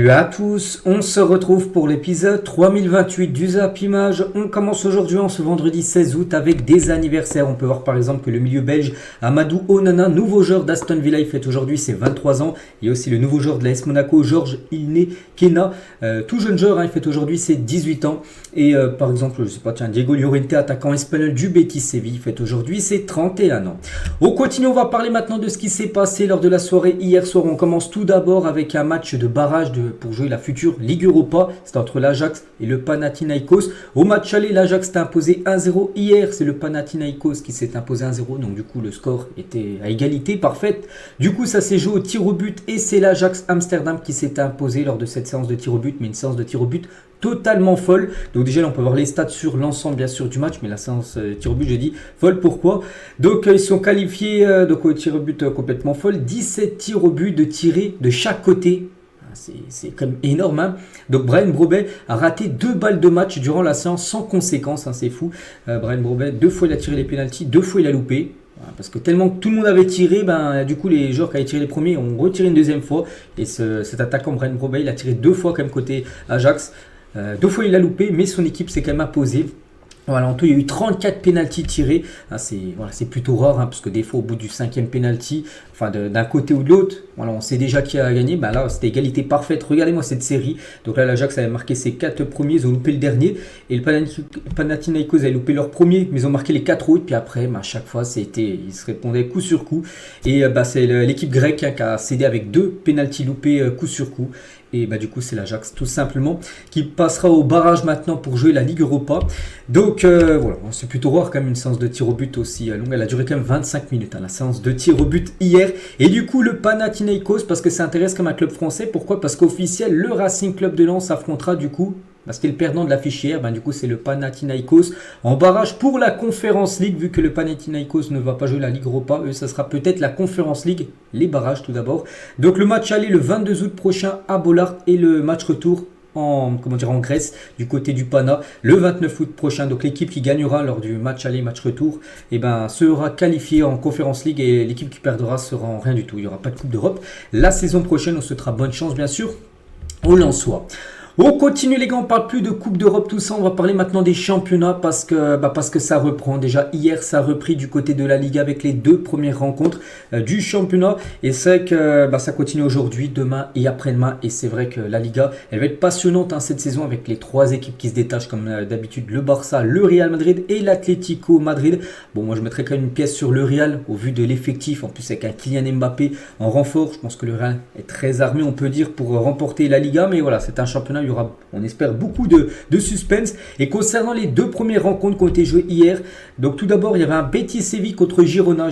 Salut à tous, on se retrouve pour l'épisode 3028 du Zap Image. On commence aujourd'hui en ce vendredi 16 août avec des anniversaires. On peut voir par exemple que le milieu belge Amadou Onana, nouveau joueur d'Aston Villa, il fête aujourd'hui ses 23 ans. Il y a aussi le nouveau joueur de l'AS Monaco, Georges Ilné Kena, tout jeune joueur, il fête aujourd'hui ses 18 ans. Et par exemple, je sais pas, tiens, Diego Llorente, attaquant espagnol du Betis Séville, fête aujourd'hui ses 31 ans. On continue, on va parler maintenant de ce qui s'est passé lors de la soirée hier soir. On commence tout d'abord avec un match de barrage pour jouer la future Ligue Europa. C'était entre l'Ajax et le Panathinaikos. Au match aller, l'Ajax s'est imposé 1-0. Hier, c'est le Panathinaikos qui s'est imposé 1-0. Donc du coup, le score était à égalité parfaite. Du coup, ça s'est joué au tir au but et c'est l'Ajax Amsterdam qui s'est imposé lors de cette séance de tir au but. Mais une séance de tir au but totalement folle. Donc déjà là on peut voir les stats sur l'ensemble bien sûr du match, mais la séance tir au but, j'ai dit folle. Pourquoi? Donc ils sont qualifiés donc au tir au but complètement folle. 17 tirs au but de tirés de chaque côté. C'est quand même énorme, hein. Donc Bryan Brobbey a raté 2 balles de match durant la séance sans conséquence, hein, c'est fou. Bryan Brobbey, 2 fois il a tiré les pénaltys, 2 fois il a loupé. Parce que tellement que tout le monde avait tiré, du coup les joueurs qui avaient tiré les premiers ont retiré une deuxième fois. Et cet attaquant Bryan Brobbey, il a tiré 2 fois quand même côté Ajax. 2 fois il a loupé, mais son équipe s'est quand même imposée. Voilà, en tout, il y a eu 34 pénaltys tirés. C'est plutôt rare, hein, parce que des fois, au bout du 5e pénalty, enfin d'un côté ou de l'autre, voilà, on sait déjà qui a gagné. Là, c'était égalité parfaite. Regardez-moi cette série. Donc là, l'Ajax avait marqué ses 4 premiers, ils ont loupé le dernier. Et le Panathinaikos avait loupé leur premier, mais ils ont marqué les 4 autres. Puis après, à chaque fois, ils se répondaient coup sur coup. Et c'est l'équipe grecque, hein, qui a cédé avec 2 pénaltys loupés coup sur coup. Et du coup, c'est l'Ajax tout simplement qui passera au barrage maintenant pour jouer la Ligue Europa. Donc voilà, c'est plutôt rare quand même une séance de tir au but aussi longue. Elle a duré quand même 25 minutes, hein, la séance de tir au but hier. Et du coup, le Panathinaikos, parce que ça intéresse comme un club français. Pourquoi? Parce qu'officiel, le Racing Club de Lens affrontera du coup, c'était le perdant de l'affiche hier, du coup c'est le Panathinaikos en barrage pour la Conference League, vu que le Panathinaikos ne va pas jouer la Ligue Europa. Eux, ça sera peut-être la Conference League, les barrages tout d'abord. Donc le match aller le 22 août prochain à Bollard et le match retour en Grèce du côté du Pana le 29 août prochain. Donc l'équipe qui gagnera lors du match aller, match retour, sera qualifiée en Conference League, et l'équipe qui perdra sera en rien du tout. Il n'y aura pas de Coupe d'Europe. La saison prochaine, on se souhaitera bonne chance bien sûr aux Lensois. On continue les gars, on parle plus de Coupe d'Europe, tout ça, on va parler maintenant des championnats parce que ça reprend. Déjà hier ça a repris du côté de la Liga avec les 2 premières rencontres du championnat, et c'est que ça continue aujourd'hui, demain et après-demain. Et c'est vrai que la Liga, elle va être passionnante, hein, cette saison, avec les 3 équipes qui se détachent comme d'habitude, le Barça, le Real Madrid et l'Atlético Madrid. Bon, moi je mettrais quand même une pièce sur le Real au vu de l'effectif, en plus avec un Kylian Mbappé en renfort. Je pense que le Real est très armé, on peut dire, pour remporter la Liga, mais voilà, c'est un championnat, il y aura, on espère, beaucoup de suspense. Et concernant les 2 premières rencontres qui ont été jouées hier, donc tout d'abord il y avait un Betis Séville contre Girona.